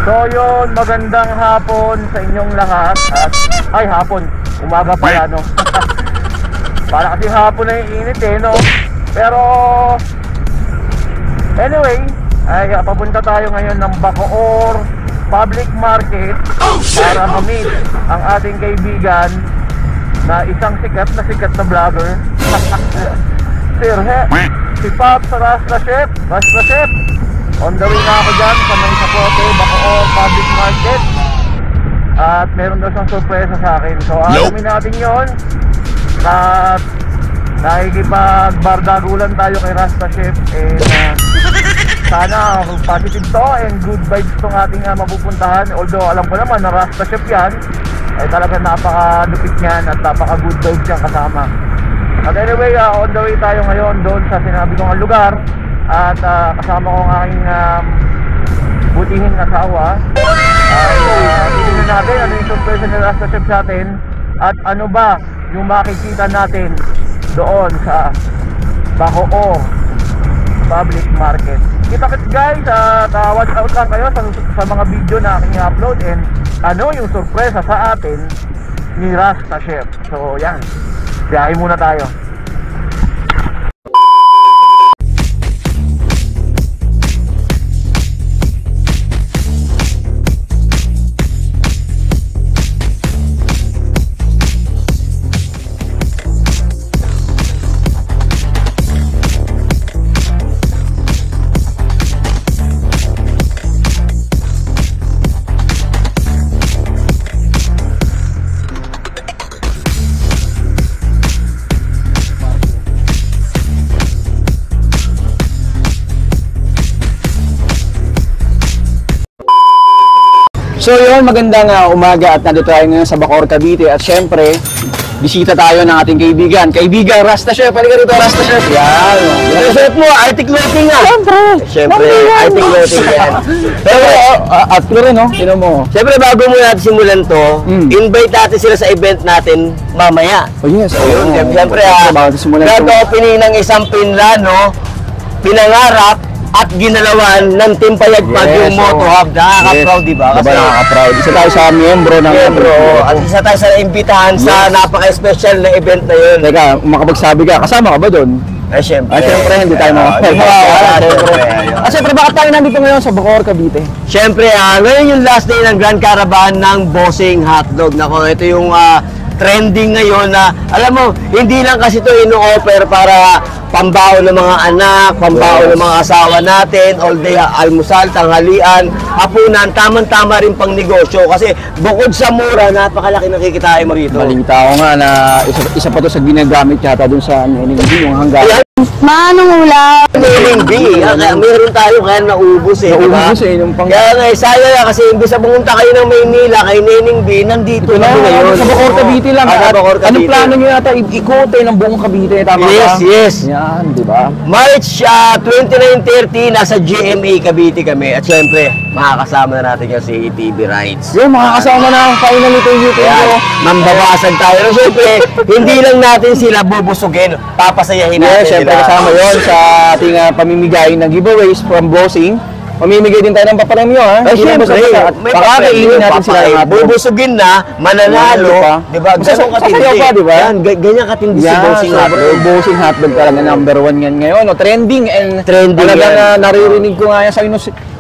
So yun, magandang hapon sa inyong lahat. At, ay hapon, umaga pala no. Para kasi hapon na yung init eh no. Pero anyway, ay papunta tayo ngayon ng Bacoor Public Market para ma-meet ang ating kaibigan na isang sikat na vlogger. Si Pops Rasta Chef. On the way na ako dyan sa may Sapote, Bacoor Public Market. At meron daw siyang sorpresa sa akin. So alamin natin yon. At nakikipagbardagulan tayo kay Rasta Chef. And sana positive to and good vibes tong ating mapupuntahan. Although alam ko naman na Rasta Chef yan, ay talaga napaka-lupit niyan at napaka-good vibes yan kasama. At anyway, on the way tayo ngayon doon sa sinabi kong lugar. At kasama ko ang aking butihing asawa. Ay tignan natin ano yung surprise ni Rasta Chef sa atin. At ano ba yung makikita natin doon sa Bacoor Public Market. Kita-kits guys, at watch out lang kayo sa mga video na aking upload. And ano yung surpresa sa atin ni Rasta Chef. So yan, biyahe muna tayo. So yun, magandang umaga at nandito tayo ngayon sa Bacoor, Cavite. At syempre, bisita tayo ng ating kaibigan Rasta Chef. Halika rito, Rasta Chef. Yan. Yung chef mo, arctic clothing nga. Siyempre, arctic clothing yan. Pero, at rin, no? Sino mo? Siyempre, bago mo natin simulan to, invite natin sila sa event natin mamaya. Oh yes. Siyempre, grand opening ng isang pinlano, pinangarap, at ginalawan ng Team Payagpag yung Moto Hub. Nakaka-proud, di ba? Kasi nakaka-proud. Isa tayo sa miyembro ng at isa tayo sa imbitahan sa napaka-special na event na yun. Teka, makapagsabi ka, kasama ka ba doon? Siyempre. Siyempre, hindi tayo makapagsabi. Siyempre, bakit tayo nandito ngayon sa Bacoor, Cavite? Siyempre, ngayon yung last day ng Grand Caravan ng Bossing Hotdog. Nako, ito yung trending ngayon na, alam mo, hindi lang kasi ito ino-offer para pambao ng mga anak, pambao ng mga asawa natin, all day almusal, tanghalian, hapunan, tamang-tama rin pang negosyo. Kasi bukod sa mura, napakalaki nakikitain mo rito. Balita ko nga na isa pa to sa ginagamit yata dun sa NNB, yung hanggang. Manong ulam. NNB, meron tayo kaya naubos eh. Naubos eh, yung pang... Kaya nga, sayang nga kasi imbis na pumunta kayo ng Maynila, kay NNB, nandito na ngayon. Sa Bacoor, Cavite lang. Anong plano nyo yata? Ikote ng buong Cavite, tama ba? Yes. Yan, di ba? March 29-30, nasa GMA Cavite kami. At syempre, makakasama na natin yung CATV Rides. Yung makakasama na ang finally ito yung YouTube. Mambabasag tayo. Pero syempre, hindi lang natin sila bubusugin. Papasayahin natin sila. Syempre, kasama yon sa ating pamimigay ng giveaways from Bossing. Mamimigay din tayo ng paparamyo, ha? Ay, syempre, may pakakainin natin sila. Bubusugin na, mananalo, di ba? Ganyan katindi. Yan, ganyan katindi si Bossing Hotdog. Bossing Hotdog talaga, number 1 yan ngayon. Trending and talaga naririnig ko nga yan sa'yo.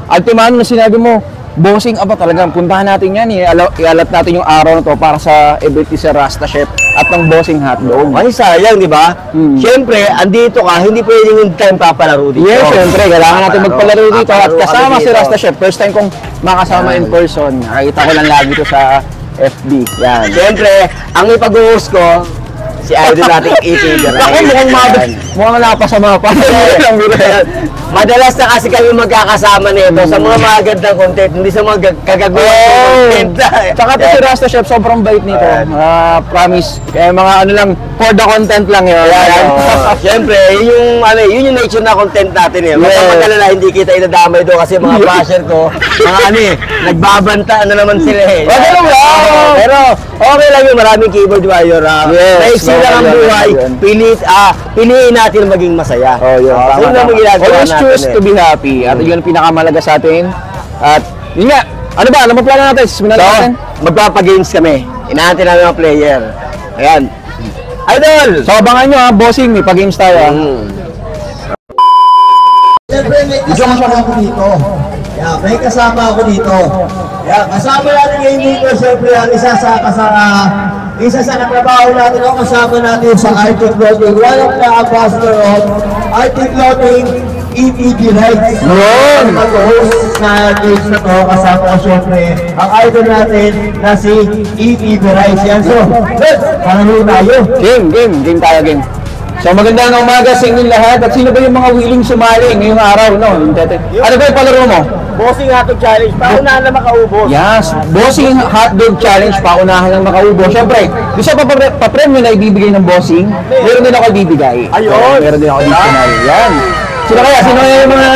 Ultimano na sinabi mo, Bossing, talagang puntahan natin yan. Ialat natin yung araw na to para sa event ni Rasta Chef at ng Bossing Hotdog. Ay, sayang, di ba? Siyempre, andito ka, hindi pwedeng hindi time papalaro dito. Yes, siyempre, kailangan natin magpalaro dito. At kasama si Rasta Chef. First time kong makasama in person. Nakita ko lang lagi ito sa FB. Yan. Siyempre, ang ipag-host ko, si Idol nating ATV. Ako mukhang napasama pa. Madalas na kasi kami magkakasama nito sa mga magandang content, hindi sa mga kagagawang content. Tsaka si Rasta Chef, sobrang bait nito. Promise. Kaya mga ano lang, for the content lang yun. Siyempre, yun yung nature na content natin eh. Magpapadala na hindi kita idadamay doon kasi mga basher ko, mga nagbabanta na naman sila eh. Pero okay lang yung maraming keyboard warrior. Naiksi lang ang buhay, piliin natin maging masaya. Always choose to be happy. At yun ang pinakamalaga sa atin. At yun nga, Ano ba? Ano mo plano natin? Simulan So, natin. magpapagames kami. Inaantay namin mga player. Ayan. Idol! So, abangan nyo ha, bossing. May pag-games tayo ha. Siyempre may kasama ako dito. Yeah, may kasama ako dito. Yeah, kasama natin ngayon dito, siyempre ang isa sa katrabaho natin o kasama natin sa Arctic Clothing. One of the ambassador of Arctic Clothing, EPG Rights. Yun! Mag-host na page na to, kasama ko siyempre ang idol natin na si EPG Rights. Yan, so, good! Parang tayo. Game tayo, game. So magandang umaga sa inyong lahat. At sino ba yung mga willing sumali ngayong araw, no? Ano ba yung palaro mo? Bossing Hotdog Challenge. Paunahan na makaubos. Yes, Bossing Hotdog Challenge, paunahan ng makaubo. Siyempre, gusto pa premyo na ibibigay ng bossing, meron din ako ibibigay. Ayun. Meron din ako additional. Yan. Sino kaya yung mga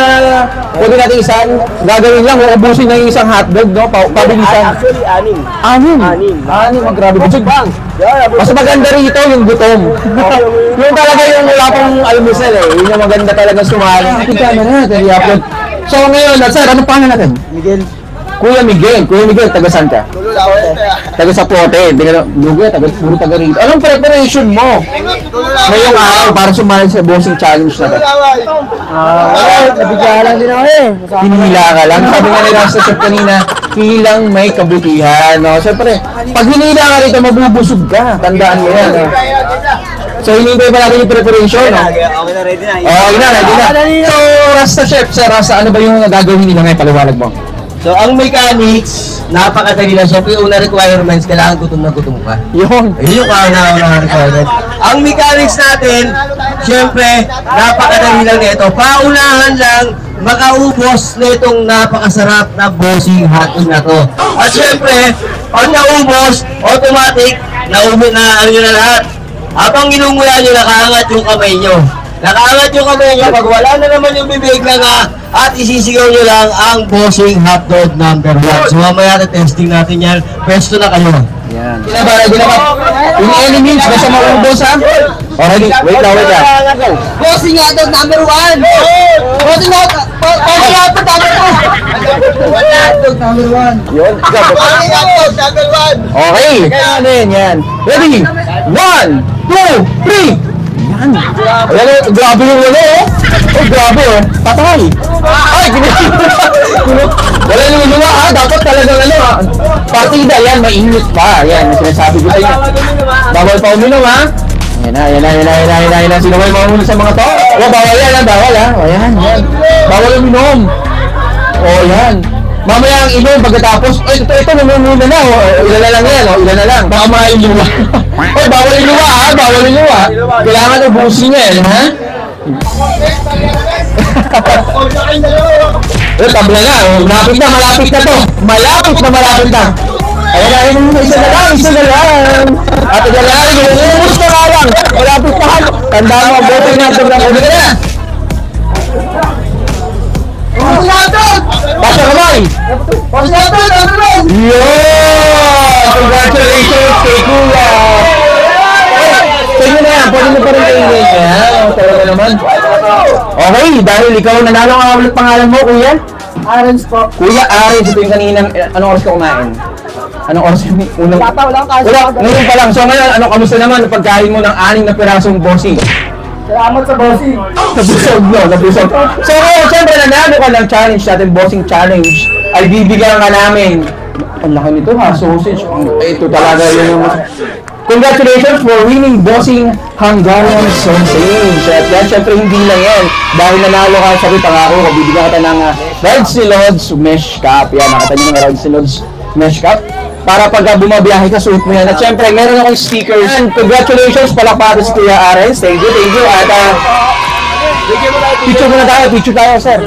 pwede natin isang gagawin lang, uubusin na yung isang hotdog, no? Pabilisan. Actually, anim. Anim, ang grabe. Busog bang? Mas maganda rito yung gutom. Yung talaga yung wala pang almusal eh. Yun yung maganda talaga sumali. Tingnan na natin, i-upload. So ngayon, sir, anong pangalan natin? Miguel. Kuya Miguel, taga saan ka? Taga Sapote. Puro taga rito. Anong preparation mo ngayong araw para sumali sa bossing challenge na to? Nabigyan lang din ako eh. Hinihila ka lang. Sabi nga nila sa chef kanina, hilang may kabutihan. No? Siyempre, pag hinihila ka rito, mabubusog ka. Tandaan mo yan. No? So, hinihintay pa natin yung preparation. No? Okay na, ready na. Okay na, ready na. So, Rasta Chef, sir, Rasta, ano ba yung gagawin nila ngayon? Paliwanag mo. So, ang mechanics, napakadali lang. Siyempre, una requirements, kailangan gutom na gutom ka. Yun. Yun yung kauna-una requirements. Ang mechanics natin, siyempre, napakadali lang nito. Paunahan lang, makaubos na itong napakasarap na bossing hotdog na to. At siyempre, pag naubos, automatic, naubos na ano nyo na lahat. Habang inunguya nyo, nakaangat yung kamay nyo. Nakaangat yung kamay nyo, pag wala na naman yung bibig na nga, at isisigaw nyo lang ang bossing hotdog number 1. So mamaya testing natin yan. Pwesto na kayo. Yan. Ready na ba? Yung enemies, basta maubos ha? Already, wait lang. Bossing hotdog number 1! Bossing hotdog number 1! Yun. Bossing hotdog number 1! Okay. Yan. Ready? 1, 2, 3. Yan. Ayan, grabe yung wala oh. Oh, grabe oh. Patay. Ay, wala yung luwa ha. Dapat talagang ano ha. Partida yan, mainit pa. Yan, sinasabi ko sa inyo. Bawal pa uminom ha. Yan na. Sino ba yung mamuno sa mga to? Oh, bawal yan ha. Bawal ha. O yan. Bawal uminom. Oh, yan. Mamaya ang inom pagkatapos, ito namumuna na, ilan na lang yan, ilan na lang, baka mailuwa. Bawal iluwa ha, bawal iluwa. Kailangan ubusin niya ha? Tabla na, malapit na to. Malapit na. Ayan, isa na lang. At ito na lang, umumus na nga lang. Malapit na ha. Tandaan mo, bote na ito lang. Ulit na. Pasok kamay! Yo! Congratulations kay Kuya! Tingnan na yan, pwede mo pa rin kainin. Ayan, talaga naman. Okay, dahil ikaw nanalo nga ulit pangalan mo, Kuya? Arons po. Kuya Arons, ito yung kaninang, anong oras ka kumain? Anong oras yung unang? Ngayon pa lang. So ngayon, kamusta naman ang pagkain mo ng 6 na pirasong bossing? Salamat sa bossing. Nabusog. So, siyempre, nanalo ka ng challenge natin, bossing challenge, ay bibigyan ka namin. Ang laki nito ha, sausage. Ito talaga yun yung congratulations for winning bossing Hungarian sausage. At yan, siyempre, hindi lang yan. Dahil nanalo ka, sabi pangako ko, bibigyan ka ng Rides ni Lods Mesh Cup. Yan, nakita nyo ng Rides ni Lods Mesh Cup. Para pag bumabiyahe ka, suot mo yan. At syempre, meron akong stickers. And congratulations, palakpatas si Kuya Arens. Thank you. At picture tayo, sir.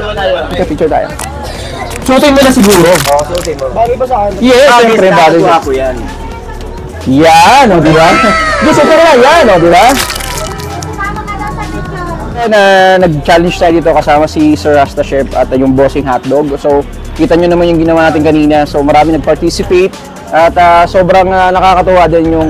Picture tayo. Suotin mo na siguro. Bagay ba sa akin? Yes, syempre, bagay ba? Yan. Yan, o diba? Gusto ko na yan, o diba? Nag-challenge tayo dito kasama si Sir Rasta Chef at yung bossing hotdog. So, kita nyo naman yung ginawa natin kanina. So, marami nag-participate. At sobrang nakakatuwa din yung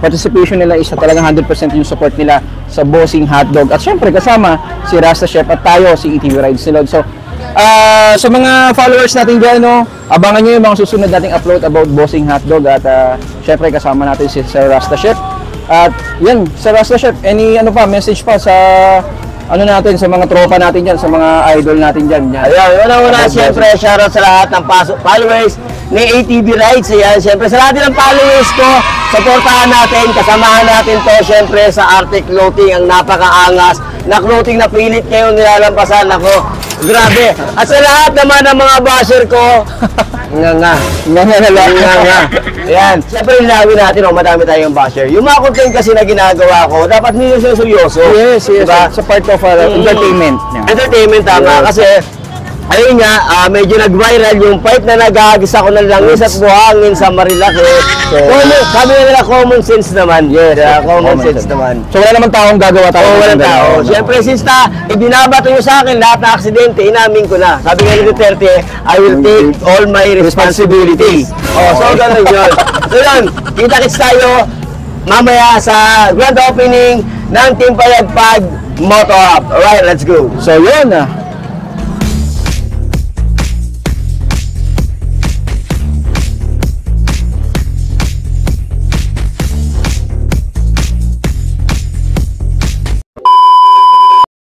participation nila, isa talagang 100% yung support nila sa bossing hotdog. At syempre kasama si Rasta Chef at tayo si ETV Rides ni Lord. So Sa mga followers natin dyan, no, abangan nyo yung mga susunod nating upload about Bossing Hotdog at syempre kasama natin si Sir Rasta Chef. At yan, Sir Rasta Chef, any ano pa, message pa sa ano natin, sa mga tropa natin dyan, sa mga idol natin dyan. Ayun, una-una, siyempre, shoutout sa lahat ng followers ni ATV Rides. Ayan, siyempre, sa lahat ng followers ko, supportahan natin, kasamahan natin to, siyempre, sa Arctic Clothing, ang napakaangas na clothing na pilit ngayon nilalampasan. Ako, grabe. At sa lahat naman ng mga basher ko, nga. Ayan, siyempre, nilawin natin, madami tayong basher. Yung mga content kasi na ginagawa ko, dapat hindi nyo seryoso. Yes, diba? sa part of entertainment. Entertainment, tama. Kasi, ayun nga, medyo nag-viral yung pipe na nagagis ako ng langis at buhangin sa Marilaki. Sabi na nila, common sense naman. Yes, common sense naman. So wala naman taong gagawa tayo. Oo, walang tao. Siyempre, since ibinabato nyo sa akin lahat na aksidente, inamin ko na. Sabi nga ni Duterte, I will take all my responsibilities. So ganun yun. So yun, kita-kits tayo mamaya sa grand opening ng Team Payagpag Moto Hub. Alright, let's go. So yun,